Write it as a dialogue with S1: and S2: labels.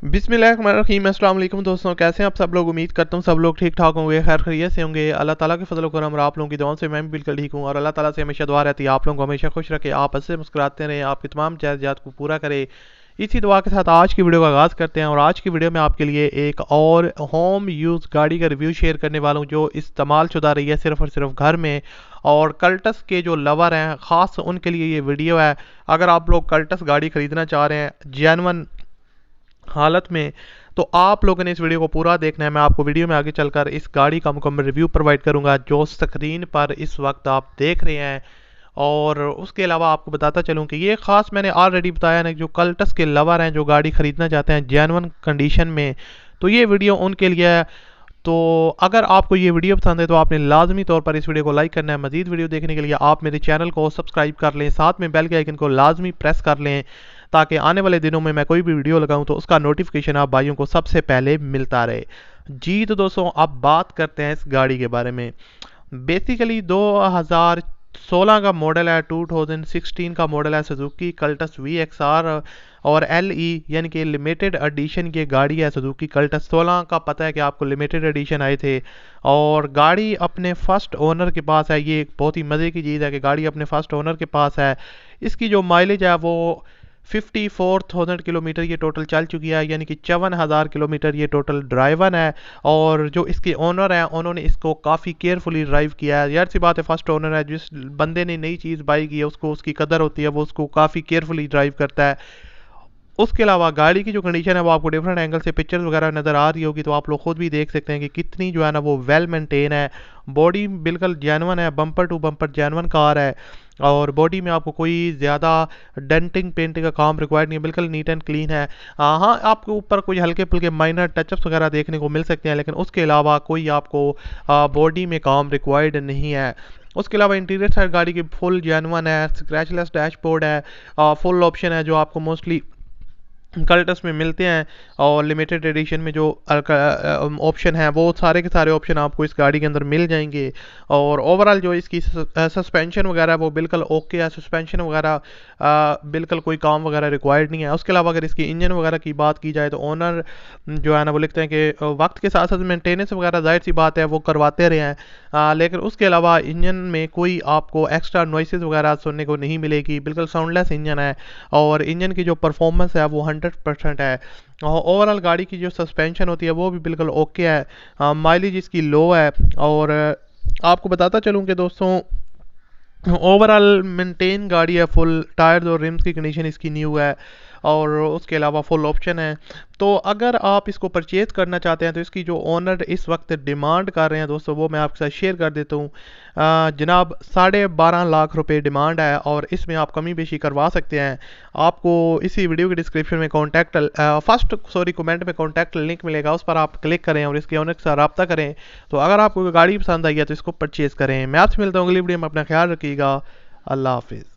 S1: बिस्मिल्लाहिर्रहमानिर्रहीम। अस्सलाम वालेकुम दोस्तों, कैसे हैं आप सब लोग। उम्मीद करता हूँ सब लोग ठीक ठाक होंगे, खैर खैरियत से होंगे। अल्लाह ताला के फजल करम और आप लोगों की दुआओं से मैं भी बिल्कुल ठीक हूँ। और अल्लाह ताला से हमेशा दुआ रहती है आप लोगों को हमेशा खुश रखे, आप हंसते मुस्कुराते रहें, आपकी तमाम ज़रूरियात को पूरा करे। इसी दुआ के साथ आज की वीडियो का आगाज़ करते हैं। और आज की वीडियो में आपके लिए एक और होम यूज़ गाड़ी का रिव्यू शेयर करने वाला हूँ जो इस्तेमाल शुदा रही है सिर्फ़ और सिर्फ घर में। और कल्टस के जो लवर हैं ख़ास उनके लिए ये वीडियो है। अगर आप लोग कल्टस गाड़ी ख़रीदना चाह रहे हैं जेन्युइन हालत में, तो आप लोगों ने इस वीडियो को पूरा देखना है। मैं आपको वीडियो में आगे चलकर इस गाड़ी का मुकम्मल रिव्यू प्रोवाइड करूंगा जो स्क्रीन पर इस वक्त आप देख रहे हैं। और उसके अलावा आपको बताता चलूं कि ये ख़ास मैंने ऑलरेडी बताया ना, जो कल्टस के लवर हैं जो गाड़ी ख़रीदना चाहते हैं जेन्युइन कंडीशन में, तो ये वीडियो उनके लिए है। तो अगर आपको ये वीडियो पसंद है तो आपने लाजमी तौर पर इस वीडियो को लाइक करना है। मजीद वीडियो देखने के लिए आप मेरे चैनल को सब्सक्राइब कर लें, साथ में बेल के आइकन को लाजमी प्रेस कर लें ताकि आने वाले दिनों में मैं कोई भी वीडियो लगाऊं तो उसका नोटिफिकेशन आप भाइयों को सबसे पहले मिलता रहे। जी तो दोस्तों, अब बात करते हैं इस गाड़ी के बारे में। बेसिकली 2016 का मॉडल है, 2016 का मॉडल है सुजुकी कल्टस VXR। और LE यानी कि लिमिटेड एडिशन की गाड़ी है सुजुकी कल्टस। 16 का पता है कि आपको लिमिटेड एडिशन आए थे। और गाड़ी अपने फर्स्ट ओनर के पास है। ये एक बहुत ही मज़े की चीज़ है कि गाड़ी अपने फर्स्ट ओनर के पास है। इसकी जो माइलेज है वो 54,000 किलोमीटर ये टोटल चल चुकी है, यानी कि 54,000 किलोमीटर ये टोटल ड्राइवन है। और जो इसके ओनर हैं उन्होंने इसको काफ़ी केयरफुली ड्राइव किया है। यार सी बात है, फर्स्ट ओनर है, जिस बंदे ने नई चीज़ बाई की है उसको उसकी कदर होती है, वो उसको काफ़ी केयरफुली ड्राइव करता है। उसके अलावा गाड़ी की जो कंडीशन है वो आपको डिफरेंट एंगल से पिक्चर्स वगैरह नज़र आ रही होगी, तो आप लोग खुद भी देख सकते हैं कि कितनी जो है ना वो वेल मेंटेन है। बॉडी बिल्कुल जेन्युइन है, bumper to bumper genuine car है। और बॉडी में आपको कोई ज़्यादा डेंटिंग पेंटिंग का काम रिक्वायर्ड नहीं है, बिल्कुल नीट एंड क्लीन है। हाँ, आपके ऊपर कुछ हल्के फुल्के माइनर टचअप्स वगैरह देखने को मिल सकते हैं, लेकिन उसके अलावा कोई आपको बॉडी में काम रिक्वायर्ड नहीं है। उसके अलावा इंटीरियर साइड गाड़ी की फुल जेन्युइन है, स्क्रैचलेस डैशबोर्ड है, फुल ऑप्शन है जो आपको मोस्टली कल्टस में मिलते हैं। और लिमिटेड एडिशन में जो ऑप्शन है वो सारे के सारे ऑप्शन आपको इस गाड़ी के अंदर मिल जाएंगे। और ओवरऑल जो इसकी सस्पेंशन वगैरह वो बिल्कुल ओके है, सस्पेंशन वगैरह बिल्कुल कोई काम वगैरह रिक्वायर्ड नहीं है। उसके अलावा अगर इसकी इंजन वगैरह की बात की जाए तो ओनर जो है ना वो लिखते हैं कि वक्त के साथ साथ मेंटेनेंस वगैरह जाहिर सी बात है वो करवाते रहे हैं, लेकिन उसके अलावा इंजन में कोई आपको एक्स्ट्रा नॉइसेस वगैरह सुनने को नहीं मिलेगी, बिल्कुल साउंडलेस इंजन है। और इंजन की जो परफॉर्मेंस है वो 100% है। और ओवरऑल गाड़ी की जो सस्पेंशन होती है वो भी बिल्कुल ओके है। माइलेज इसकी लो है। और आपको बताता चलूँ कि दोस्तों ओवरऑल मेंटेन गाड़ी है, फुल टायर्स और रिम्स की कंडीशन इसकी न्यू है। और उसके अलावा फुल ऑप्शन है। तो अगर आप इसको परचेज़ करना चाहते हैं तो इसकी जो ओनर इस वक्त डिमांड कर रहे हैं दोस्तों वो मैं आपके साथ शेयर कर देता हूँ। जनाब 12.5 लाख रुपए डिमांड है और इसमें आप कमी बेशी करवा सकते हैं। आपको इसी वीडियो के डिस्क्रिप्शन में कमेंट में कॉन्टैक्ट लिंक मिलेगा, उस पर आप क्लिक करें और इसके ओनर के साथ रब्ता करें। तो अगर आपको गाड़ी पसंद आई है तो इसको परचेज़ करें। मैं आपसे मिलता हूँ अगली वीडियो में, अपना ख्याल रखिएगा। अल्लाह हाफिज़।